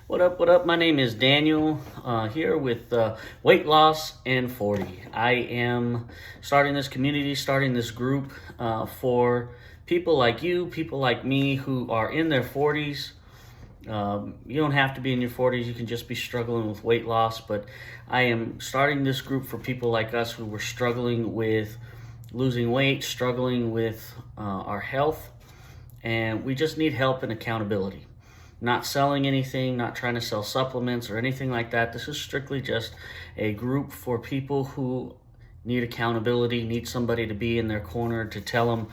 What up? What up? My name is Daniel, here with Weight Loss and 40. I am starting this community, starting this group for people like you, people like me who are in their 40s. You don't have to be in your 40s, you can just be struggling with weight loss. But I am starting this group for people like us who were struggling with losing weight, struggling with our health, and we just need help and accountability. Not selling anything, not trying to sell supplements or anything like that. This is strictly just a group for people who need accountability, need somebody to be in their corner to tell them,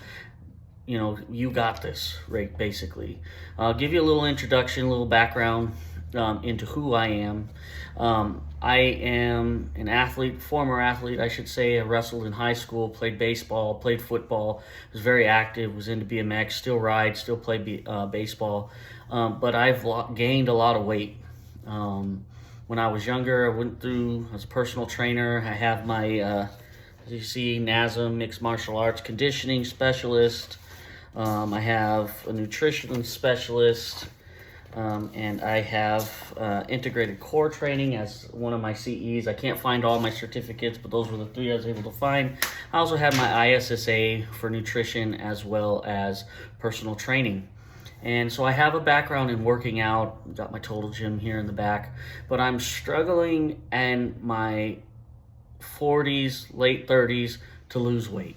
you got this, right? Basically. I'll give you a little introduction, a little background into who I am. I am an athlete, former athlete, I should say. I wrestled in high school, played baseball, played football, was very active, was into BMX, still ride, still play baseball. But I've gained a lot of weight. When I was younger, I went through as a personal trainer. I have my, as you see, NASM, Mixed Martial Arts Conditioning Specialist. I have a nutrition specialist. And I have integrated core training as one of my CEs. I can't find all my certificates, but those were the three I was able to find. I also have my ISSA for nutrition as well as personal training. And so I have a background in working out, got my total gym here in the back, but I'm struggling in my 40s, late 30s to lose weight.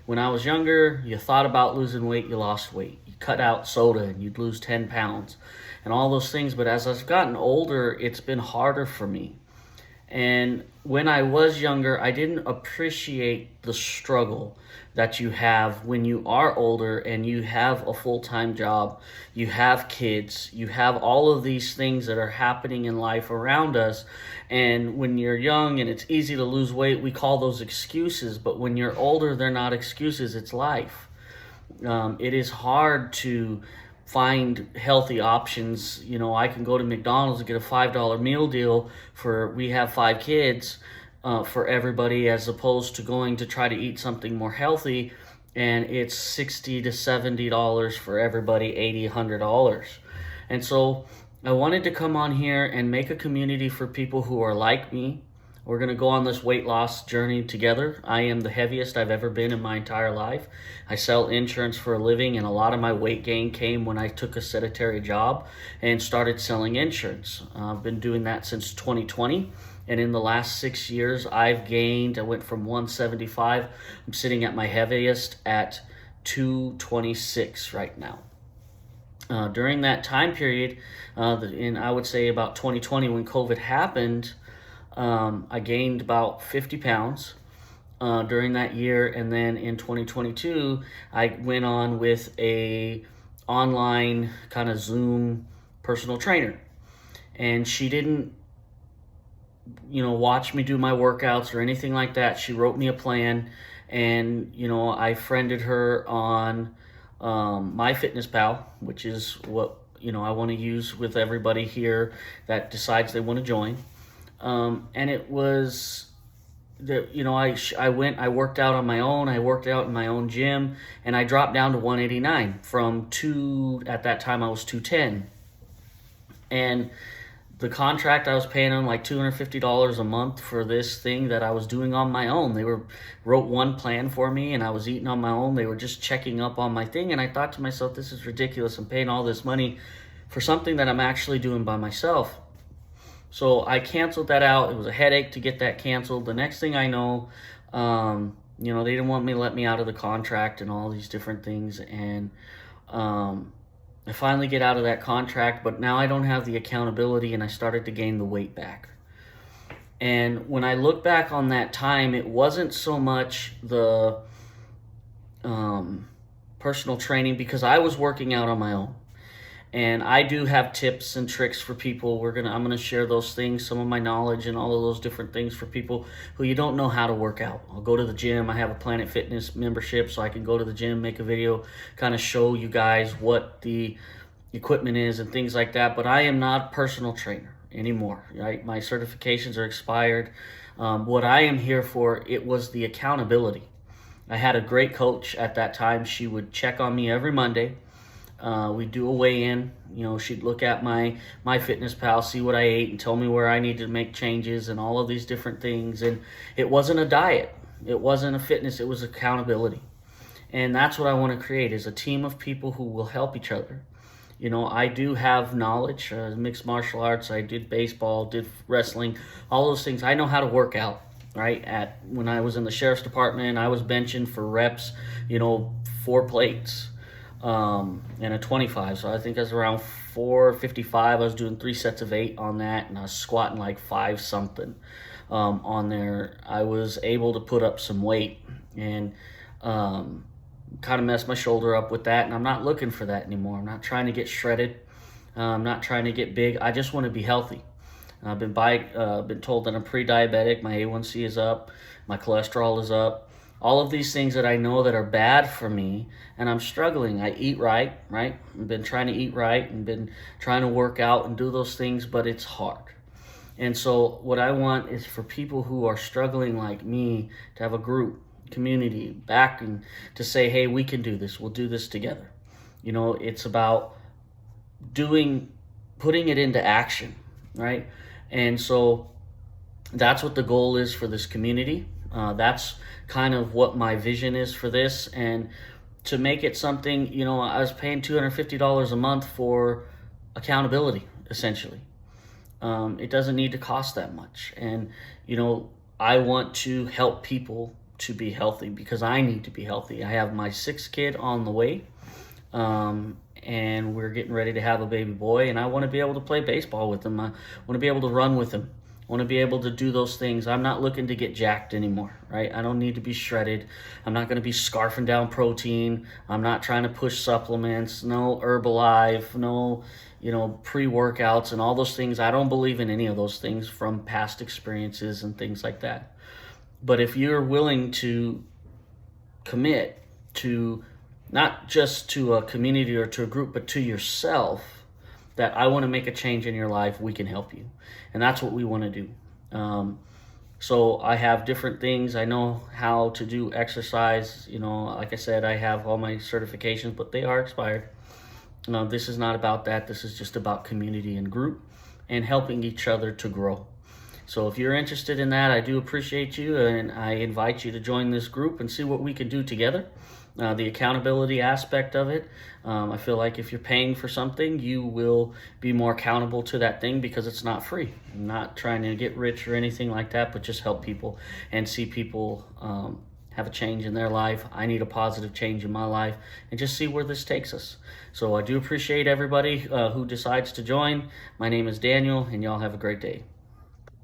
When I was younger, you thought about losing weight, you lost weight. You cut out soda and you'd lose 10 pounds and all those things. But as I've gotten older, it's been harder for me. And when I was younger, I didn't appreciate the struggle that you have when you are older and you have a full-time job, you have kids, you have all of these things that are happening in life around us. And when you're young and it's easy to lose weight, we call those excuses. But when you're older, they're not excuses, it's life. It is hard to find healthy options. I can go to McDonald's and get a $5 meal deal we have 5 kids for everybody, as opposed to going to try to eat something more healthy and it's $60 to $70 for everybody, $80, $100. And so I wanted to come on here and make a community for people who are like me. We're going to go on this weight loss journey together. I am the heaviest I've ever been in my entire life. I sell insurance for a living, and a lot of my weight gain came when I took a sedentary job and started selling insurance. I've been doing that since 2020, and in the last 6 years, I've gained. I went from 175. I'm sitting at my heaviest at 226 right now. During that time period, in I would say about 2020 when COVID happened, I gained about 50 pounds during that year. And then in 2022, I went on with a online kind of Zoom personal trainer. And she didn't, watch me do my workouts or anything like that. She wrote me a plan. And, I friended her on MyFitnessPal, which is what, I want to use with everybody here that decides they want to join. And it was that, I worked out on my own. I worked out in my own gym, and I dropped down to 189 from at that time I was 210. And the contract I was paying them like $250 a month for this thing that I was doing on my own. They wrote one plan for me, and I was eating on my own. They were just checking up on my thing. And I thought to myself, this is ridiculous. I'm paying all this money for something that I'm actually doing by myself. So I canceled that out. It was a headache to get that canceled. The next thing I know, they didn't want me to let me out of the contract and all these different things. And I finally get out of that contract, but now I don't have the accountability, and I started to gain the weight back. And when I look back on that time, it wasn't so much the personal training, because I was working out on my own. And I do have tips and tricks for people. I'm gonna share those things, some of my knowledge and all of those different things for people who you don't know how to work out. I'll go to the gym. I have a Planet Fitness membership, so I can go to the gym, make a video, kind of show you guys what the equipment is and things like that. But I am not a personal trainer anymore, right? My certifications are expired. What I am here for, it was the accountability. I had a great coach at that time. She would check on me every Monday. We'd do a weigh-in. You know, she'd look at my MyFitnessPal, see what I ate, and tell me where I needed to make changes and all of these different things. And it wasn't a diet. It wasn't a fitness. It was accountability. And that's what I want to create, is a team of people who will help each other. You know, I do have knowledge, mixed martial arts. I did baseball, did wrestling, all those things. I know how to work out, right? When I was in the sheriff's department, I was benching for reps, 4 plates and a 25. So I think I was around 455. I was doing 3 sets of 8 on that, and I was squatting like 5 something on there. I was able to put up some weight and kind of messed my shoulder up with that, and I'm not looking for that anymore. I'm not trying to get shredded. I'm not trying to get big. I just want to be healthy. I've been told that I'm pre-diabetic. My A1C is up. My cholesterol is up. All of these things that I know that are bad for me, and I'm struggling. I eat right? I've been trying to eat right and been trying to work out and do those things, but it's hard. And so what I want is for people who are struggling like me to have a group, community, backing, to say, hey, we can do this. We'll do this together. It's about putting it into action, right? And so that's what the goal is for this community. That's kind of what my vision is for this. And to make it something, I was paying $250 a month for accountability, essentially. It doesn't need to cost that much. And, I want to help people to be healthy because I need to be healthy. I have my 6th kid on the way, and we're getting ready to have a baby boy, and I want to be able to play baseball with him. I want to be able to run with him. I want to be able to do those things. I'm not looking to get jacked anymore, right? I don't need to be shredded. I'm not going to be scarfing down protein. I'm not trying to push supplements, no Herbalife, no, pre-workouts and all those things. I don't believe in any of those things from past experiences and things like that. But if you're willing to commit to not just to a community or to a group, but to yourself, that I want to make a change in your life, we can help you. And that's what we want to do. So I have different things. I know how to do exercise. Like I said, I have all my certifications, but they are expired. This is not about that. This is just about community and group and helping each other to grow. So if you're interested in that, I do appreciate you, and I invite you to join this group and see what we can do together. The accountability aspect of it, I feel like if you're paying for something, you will be more accountable to that thing because it's not free. I'm not trying to get rich or anything like that, but just help people and see people have a change in their life. I need a positive change in my life, and just see where this takes us. So I do appreciate everybody who decides to join. My name is Daniel, and y'all have a great day.